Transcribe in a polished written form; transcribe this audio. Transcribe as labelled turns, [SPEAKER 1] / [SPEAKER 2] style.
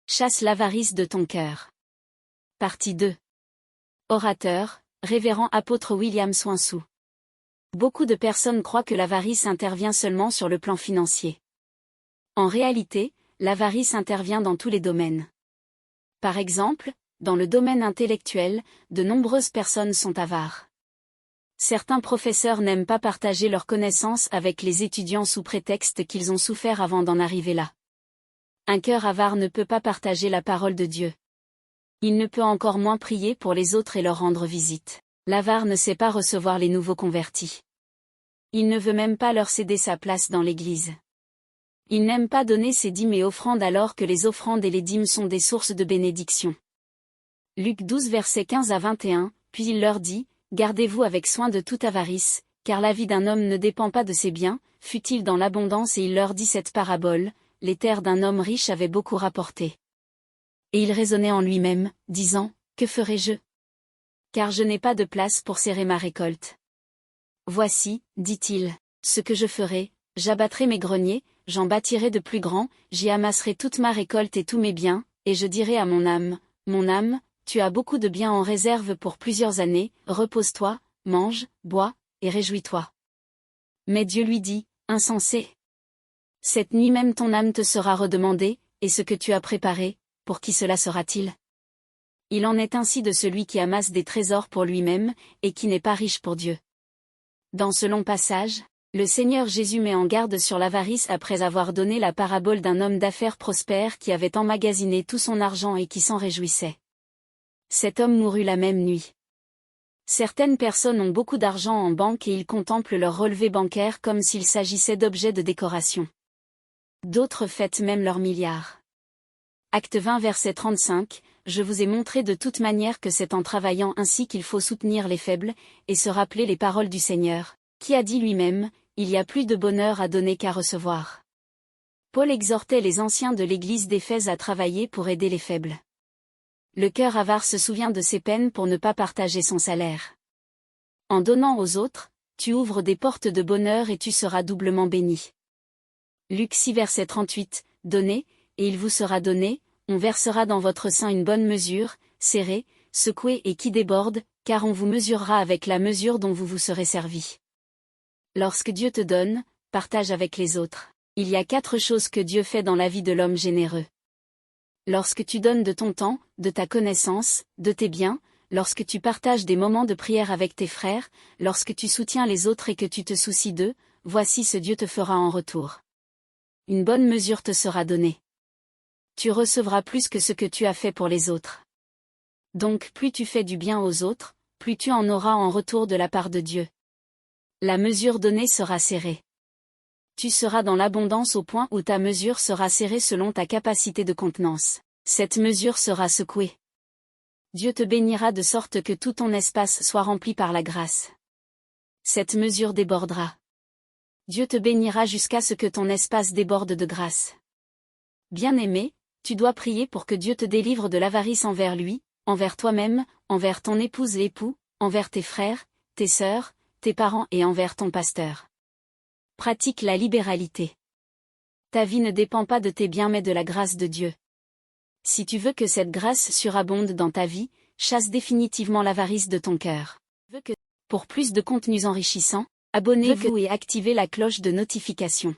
[SPEAKER 1] Chasse l'avarice de ton cœur. Partie 2. Orateur, révérend apôtre William Swansou. Beaucoup de personnes croient que l'avarice intervient seulement sur le plan financier. En réalité, l'avarice intervient dans tous les domaines. Par exemple, dans le domaine intellectuel, de nombreuses personnes sont avares. Certains professeurs n'aiment pas partager leurs connaissances avec les étudiants sous prétexte qu'ils ont souffert avant d'en arriver là. Un cœur avare ne peut pas partager la parole de Dieu. Il ne peut encore moins prier pour les autres et leur rendre visite. L'avare ne sait pas recevoir les nouveaux convertis. Il ne veut même pas leur céder sa place dans l'Église. Il n'aime pas donner ses dîmes et offrandes alors que les offrandes et les dîmes sont des sources de bénédiction. Luc 12 versets 15 à 21, puis il leur dit, « Gardez-vous avec soin de toute avarice, car la vie d'un homme ne dépend pas de ses biens, fût-il dans l'abondance. » Et il leur dit cette parabole, « Les terres d'un homme riche avaient beaucoup rapporté. Et il raisonnait en lui-même, disant, « Que ferai-je? Car je n'ai pas de place pour serrer ma récolte. Voici, dit-il, ce que je ferai, j'abattrai mes greniers, j'en bâtirai de plus grands, j'y amasserai toute ma récolte et tous mes biens, et je dirai à mon âme, tu as beaucoup de biens en réserve pour plusieurs années, repose-toi, mange, bois, et réjouis-toi. » Mais Dieu lui dit, « Insensé. Cette nuit même ton âme te sera redemandée, et ce que tu as préparé, pour qui cela sera-t-il? » Il en est ainsi de celui qui amasse des trésors pour lui-même, et qui n'est pas riche pour Dieu. Dans ce long passage, le Seigneur Jésus met en garde sur l'avarice après avoir donné la parabole d'un homme d'affaires prospère qui avait emmagasiné tout son argent et qui s'en réjouissait. Cet homme mourut la même nuit. Certaines personnes ont beaucoup d'argent en banque et ils contemplent leur relevé bancaire comme s'il s'agissait d'objets de décoration. D'autres fêtent même leurs milliards. Acte 20 verset 35, « Je vous ai montré de toute manière que c'est en travaillant ainsi qu'il faut soutenir les faibles, et se rappeler les paroles du Seigneur, qui a dit lui-même, il y a plus de bonheur à donner qu'à recevoir. » Paul exhortait les anciens de l'église d'Éphèse à travailler pour aider les faibles. Le cœur avare se souvient de ses peines pour ne pas partager son salaire. En donnant aux autres, tu ouvres des portes de bonheur et tu seras doublement béni. Luc 6 verset 38, « Donnez, et il vous sera donné, on versera dans votre sein une bonne mesure, serrée, secouée et qui déborde, car on vous mesurera avec la mesure dont vous vous serez servi. » Lorsque Dieu te donne, partage avec les autres. Il y a 4 choses que Dieu fait dans la vie de l'homme généreux. Lorsque tu donnes de ton temps, de ta connaissance, de tes biens, lorsque tu partages des moments de prière avec tes frères, lorsque tu soutiens les autres et que tu te soucies d'eux, voici ce Dieu te fera en retour. Une bonne mesure te sera donnée. Tu recevras plus que ce que tu as fait pour les autres. Donc plus tu fais du bien aux autres, plus tu en auras en retour de la part de Dieu. La mesure donnée sera serrée. Tu seras dans l'abondance au point où ta mesure sera serrée selon ta capacité de contenance. Cette mesure sera secouée. Dieu te bénira de sorte que tout ton espace soit rempli par la grâce. Cette mesure débordera. Dieu te bénira jusqu'à ce que ton espace déborde de grâce. Bien-aimé, tu dois prier pour que Dieu te délivre de l'avarice envers lui, envers toi-même, envers ton épouse l'époux, envers tes frères, tes sœurs, tes parents et envers ton pasteur. Pratique la libéralité. Ta vie ne dépend pas de tes biens mais de la grâce de Dieu. Si tu veux que cette grâce surabonde dans ta vie, chasse définitivement l'avarice de ton cœur. Pour plus de contenus enrichissants, abonnez-vous et activez la cloche de notification.